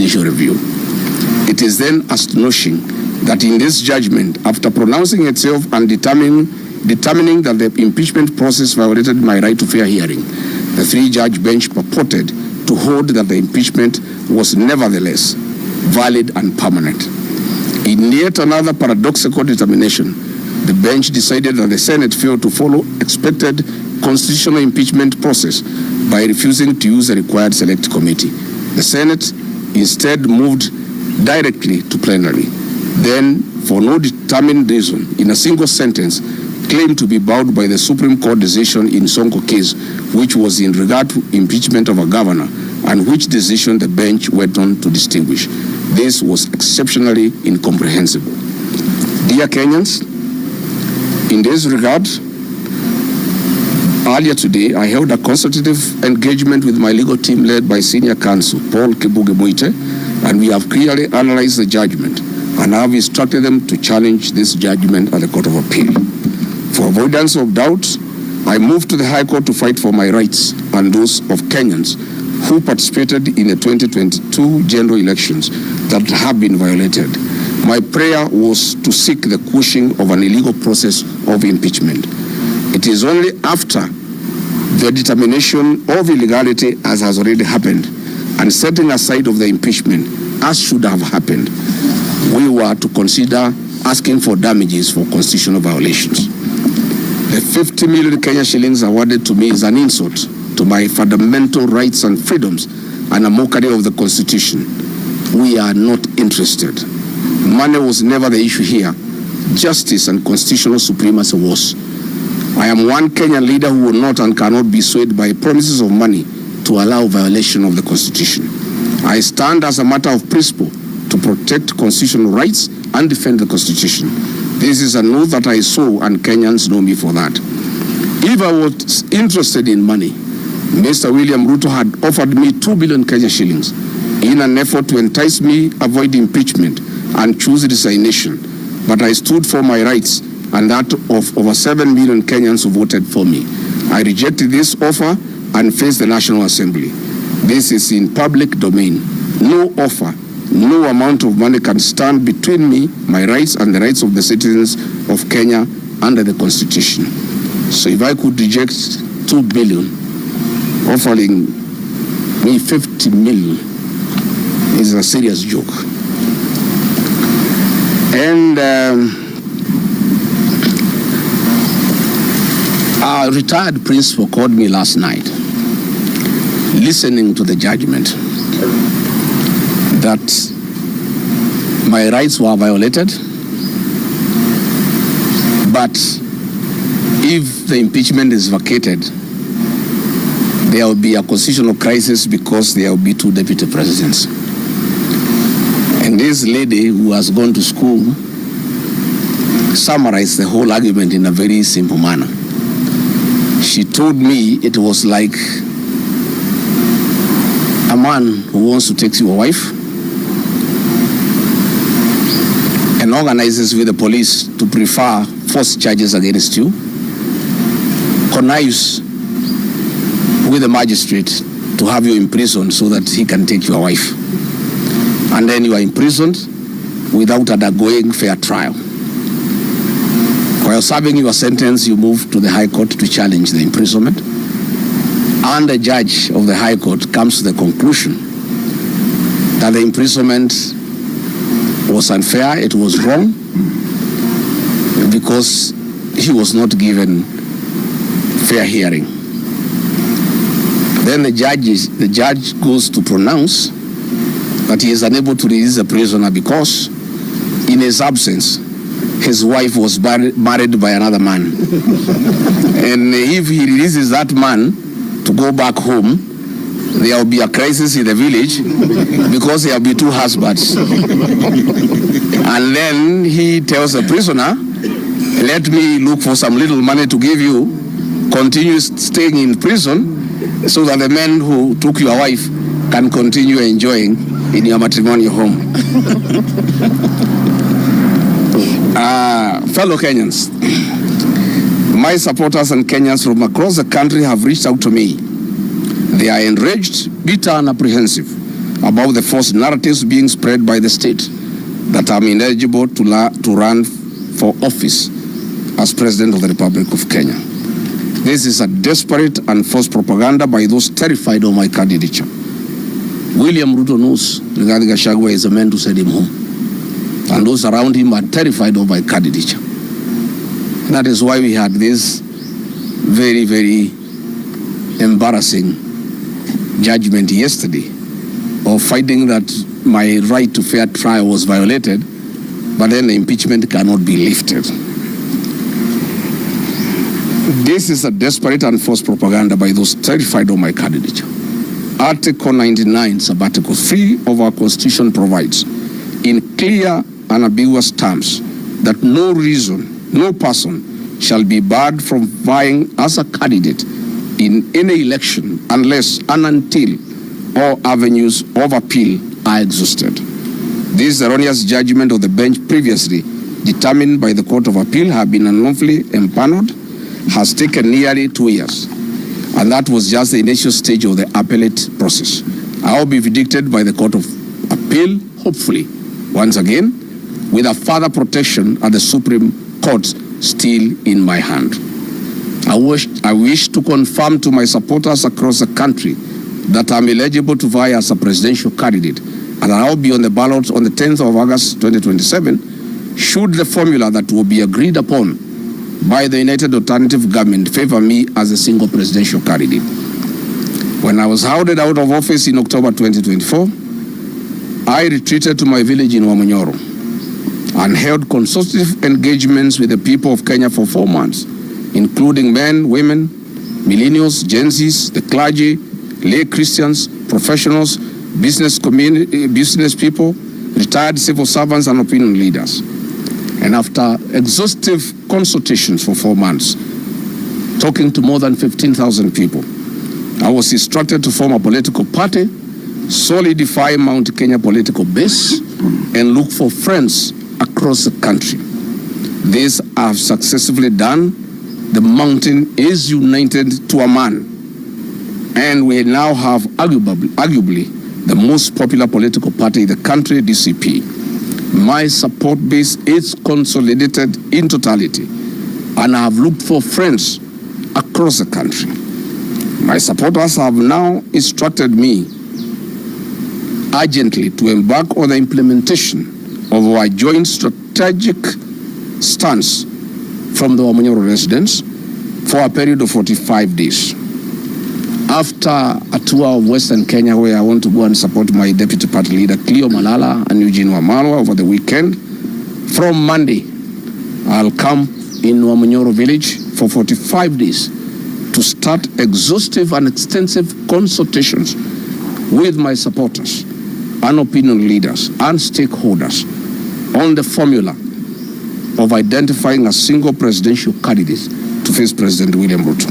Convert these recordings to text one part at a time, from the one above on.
judicial review. It is then astonishing that in this judgment, after pronouncing itself and determining that the impeachment process violated my right to fair hearing, the three-judge bench purported to hold that the impeachment was nevertheless valid and permanent. In yet another paradoxical determination, the bench decided that the Senate failed to follow expected constitutional impeachment process by refusing to use the required select committee. The Senate instead moved directly to plenary. Then, for no determined reason, in a single sentence, claimed to be bound by the Supreme Court decision in Sonko case, which was in regard to impeachment of a governor, and which decision the bench went on to distinguish. This was exceptionally incomprehensible. Dear Kenyans, in this regard, earlier today, I held a consultative engagement with my legal team led by Senior Counsel Paul Kibuge-Muite, and we have clearly analyzed the judgment and have instructed them to challenge this judgment at the Court of Appeal. For avoidance of doubt, I moved to the High Court to fight for my rights and those of Kenyans who participated in the 2022 general elections that have been violated. My prayer was to seek the quashing of an illegal process of impeachment. It is only after the determination of illegality, as has already happened, and setting aside of the impeachment, as should have happened, we were to consider asking for damages for constitutional violations. The 50 million Kenya shillings awarded to me is an insult to my fundamental rights and freedoms and a mockery of the Constitution. We are not interested. Money was never the issue here. Justice and constitutional supremacy was. I am one Kenyan leader who will not and cannot be swayed by promises of money to allow violation of the Constitution. I stand as a matter of principle to protect constitutional rights and defend the Constitution. This is an oath that I swore, and Kenyans know me for that. If I was interested in money, Mr. William Ruto had offered me 2 billion Kenya shillings in an effort to entice me avoid impeachment and choose resignation. But I stood for my rights and that of over 7 million Kenyans who voted for me. I rejected this offer and faced the National Assembly. This is in public domain. No offer, no amount of money can stand between me, my rights, and the rights of the citizens of Kenya under the Constitution. So if I could reject 2 billion, offering me 50 million is a serious joke. And a retired principal called me last night, listening to the judgment, that my rights were violated, but if the impeachment is vacated, there will be a constitutional crisis because there will be 2 deputy presidents. And this lady who has gone to school summarized the whole argument in a very simple manner. She told me it was like a man who wants to take your wife and organizes with the police to prefer false charges against you, connives with the magistrate to have you imprisoned so that he can take your wife. And then you are imprisoned without undergoing fair trial. While serving your sentence, you move to the High Court to challenge the imprisonment. And the judge of the High Court comes to the conclusion that the imprisonment was unfair, it was wrong, because he was not given fair hearing. Then the judge goes to pronounce that he is unable to release the prisoner because in his absence, his wife was married by another man. And if he releases that man to go back home, there will be a crisis in the village because there will be 2 husbands. And then he tells the prisoner, let me look for some little money to give you, continue staying in prison so that the men who took your wife can continue enjoying in your matrimonial home. Fellow Kenyans, my supporters and Kenyans from across the country have reached out to me. They are enraged, bitter, and apprehensive about the false narratives being spread by the state that I'm ineligible to run for office as President of the Republic of Kenya. This is a desperate and false propaganda by those terrified of my candidature. William Ruto knows Rigathi Gachagua is a man to send him home. And those around him are terrified of my candidature. That is why we had this very, very embarrassing judgment yesterday of finding that my right to fair trial was violated, but then the impeachment cannot be lifted. This is a desperate and false propaganda by those terrified of my candidature. Article 99, Article 3 of our Constitution provides in clear and ambiguous terms that no person shall be barred from vying as a candidate in any election unless and until all avenues of appeal are exhausted. This erroneous judgment of the bench previously determined by the Court of Appeal have been unlawfully empaneled has taken nearly 2 years, and that was just the initial stage of the appellate process. I will be vindicated by the Court of Appeal, hopefully, once again, with a further protection at the Supreme Court still in my hand. I wish to confirm to my supporters across the country that I'm eligible to vie as a presidential candidate, and I'll be on the ballot on the 10th of August 2027 should the formula that will be agreed upon by the United Alternative Government favor me as a single presidential candidate. When I was hounded out of office in October 2024, I retreated to my village in Wamunyoro and held consultative engagements with the people of Kenya for 4 months, including men, women, millennials, Gen Zs, the clergy, lay Christians, professionals, business people, retired civil servants, and opinion leaders. And after exhaustive consultations for 4 months, talking to more than 15,000 people, I was instructed to form a political party, solidify Mount Kenya political base, and look for friends across the country. This I have successfully done. The mountain is united to a man, and we now have arguably the most popular political party in the country, DCP. My support base is consolidated in totality, and I have looked for friends across the country. My supporters have now instructed me urgently to embark on the implementation of our joint strategic stance from the Wamunyoro residents for a period of 45 days. After a tour of Western Kenya, where I want to go and support my deputy party leader, Cleo Malala and Eugene Wamalwa over the weekend, from Monday, I'll come in Wamunyoro village for 45 days to start exhaustive and extensive consultations with my supporters and opinion leaders and stakeholders on the formula of identifying a single presidential candidate to face President William Ruto.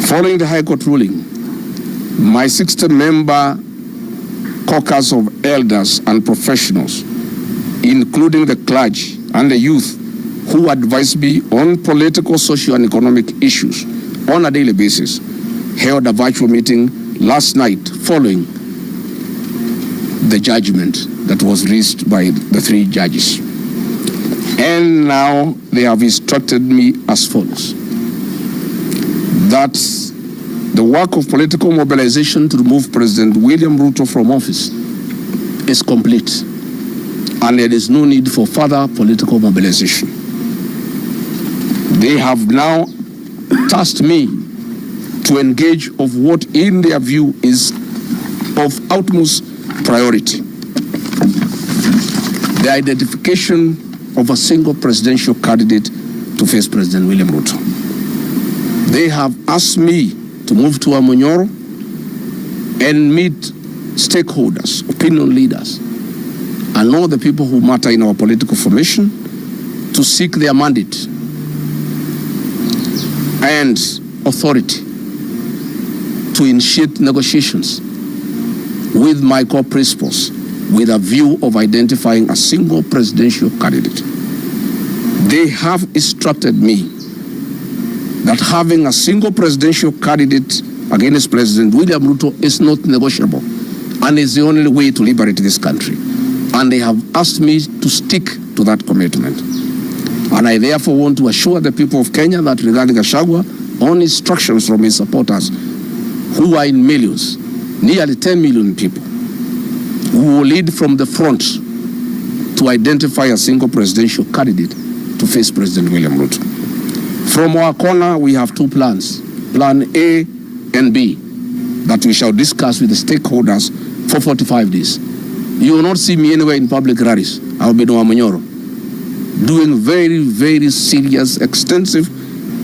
Following the High Court ruling, my 60-member caucus of elders and professionals, including the clergy and the youth who advise me on political, social, and economic issues on a daily basis, held a virtual meeting last night following the judgment that was reached by the 3 judges. And now they have instructed me as follows: that the work of political mobilization to remove President William Ruto from office is complete, and there is no need for further political mobilization. They have now tasked me to engage of what in their view is of utmost priority: the identification of a single presidential candidate to face President William Ruto. They have asked me to move to Wamunyoro and meet stakeholders, opinion leaders, and all the people who matter in our political formation to seek their mandate and authority to initiate negotiations with my core principles with a view of identifying a single presidential candidate. They have instructed me that having a single presidential candidate against President William Ruto is not negotiable, and it's the only way to liberate this country. And they have asked me to stick to that commitment. And I therefore want to assure the people of Kenya that Rigathi Gachagua, on instructions from his supporters, who are in millions, nearly 10 million people, who will lead from the front to identify a single presidential candidate to face President William Ruto. From our corner, we have two plans, Plan A and B, that we shall discuss with the stakeholders for 45 days. You will not see me anywhere in public rallies. I will be doing very, very serious, extensive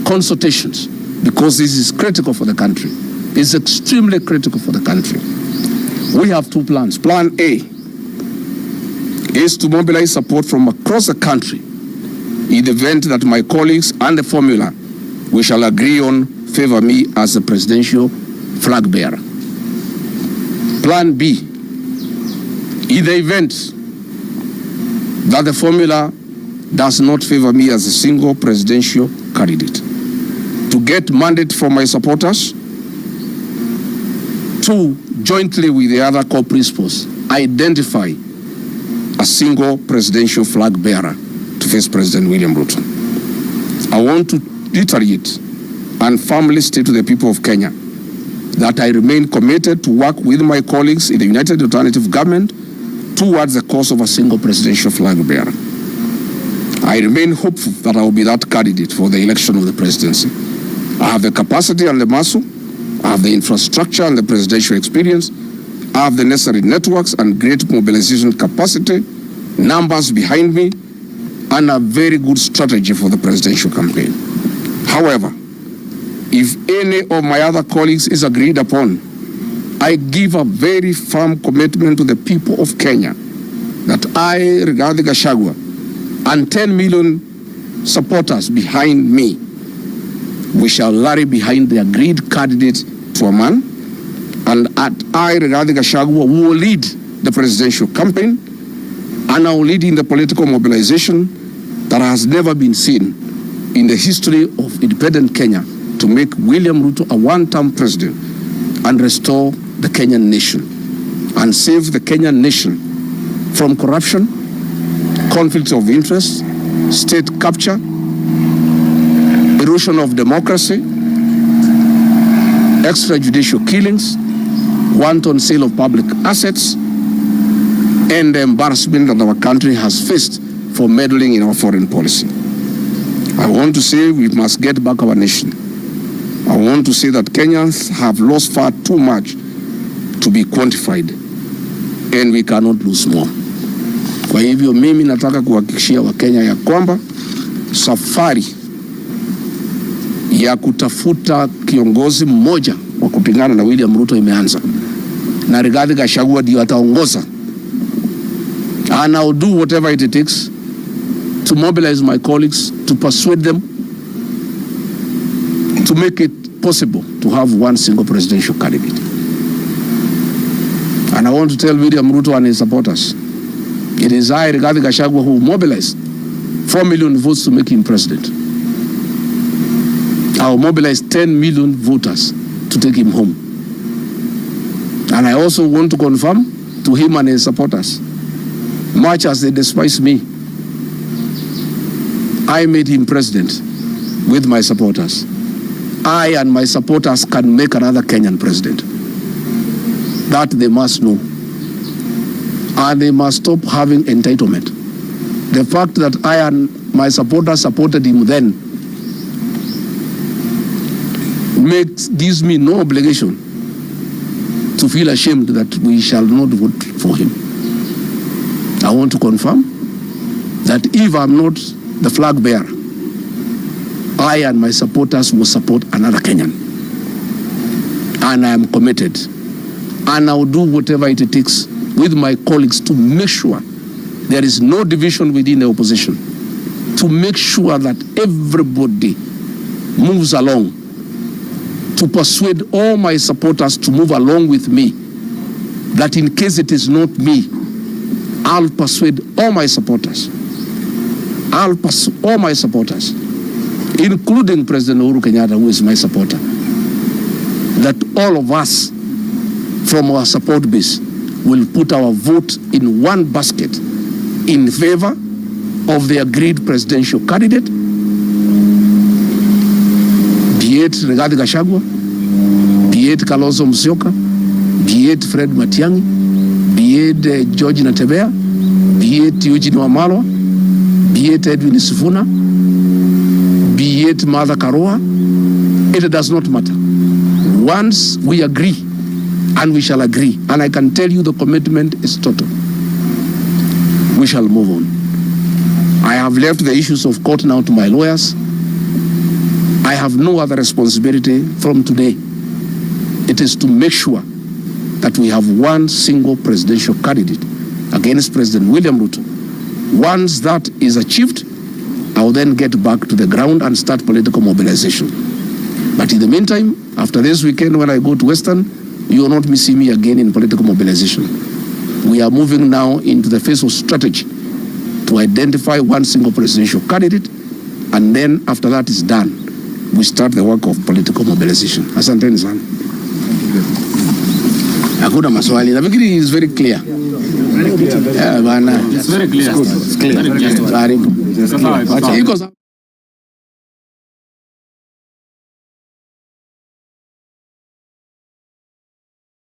consultations, because this is critical for the country. It's extremely critical for the country. We have two plans. Plan A is to mobilize support from across the country in the event that my colleagues and the formula we shall agree on favor me as the presidential flag bearer. Plan B, in the event that the formula does not favor me as a single presidential candidate, to get mandate from my supporters to, jointly with the other core principles, identify a single presidential flag bearer to face President William Ruto. I want to reiterate and firmly state to the people of Kenya that I remain committed to work with my colleagues in the United Alternative Government towards the cause of a single presidential flag bearer. I remain hopeful that I will be that candidate for the election of the presidency. I have the capacity and the muscle, I have the infrastructure and the presidential experience, I have the necessary networks and great mobilization capacity, numbers behind me, and a very good strategy for the presidential campaign. However, if any of my other colleagues is agreed upon, I give a very firm commitment to the people of Kenya that I, Rigathi Gachagua, and 10 million supporters behind me, we shall rally behind the agreed candidate to a man, and I, Rigathi Gachagua, will lead the presidential campaign, and I will lead in the political mobilization that has never been seen in the history of independent Kenya to make William Ruto a one-term president and restore the Kenyan nation and save the Kenyan nation from corruption, conflicts of interest, state capture, erosion of democracy, extrajudicial killings, wanton sale of public assets, and the embarrassment that our country has faced for meddling in our foreign policy. I want to say we must get back our nation. I want to say that Kenyans have lost far too much to be quantified, and we cannot lose more. Kwa hivyo mimi nataka kuhakikishia Wakenya ya kwamba safari ya kutafuta kiongozi mmoja wa kupingana na William Ruto imeanza, na Rigathi Gachagua ndio ataongoza. And I'll do whatever it takes to mobilize my colleagues, to persuade them, to make it possible to have one single presidential candidate. And I want to tell William Ruto and his supporters, it is I, Rigathi Gachagua, who mobilized 4 million votes to make him president. I will mobilize 10 million voters to take him home. And I also want to confirm to him and his supporters, much as they despise me, I made him president with my supporters. I and my supporters can make another Kenyan president. That they must know. And they must stop having entitlement. The fact that I and my supporters supported him then gives me no obligation to feel ashamed that we shall not vote for him. I want to confirm that if I'm not the flag bearer, I and my supporters will support another Kenyan. And I am committed. And I will do whatever it takes with my colleagues to make sure there is no division within the opposition, to make sure that everybody moves along, to persuade all my supporters to move along with me, that in case it is not me, I'll persuade all my supporters. I'll persuade all my supporters, including President Uhuru Kenyatta, who is my supporter, that all of us from our support base will put our vote in one basket in favor of the agreed presidential candidate, be it Rigathi Gachagua, be it Kalonzo Musyoka, be it Fred Matiang'i, be it George Natebea, be it Eugene Wamalwa, be it Edwin Sifuna, be it Martha Karua. It does not matter. Once we agree, and we shall agree, and I can tell you the commitment is total, we shall move on. I have left the issues of court now to my lawyers. I have no other responsibility from today. It is to make sure that we have one single presidential candidate against President William Ruto. Once that is achieved, I will then get back to the ground and start political mobilization. But in the meantime, after this weekend when I go to Western, you will not see me again in political mobilization. We are moving now into the phase of strategy to identify one single presidential candidate, and then after that is done, we start the work of political mobilization. Asanteni sana. Hakuna maswali. Nafikiri is very clear. Yeah, bana. It's very clear. It's clear. Very clear.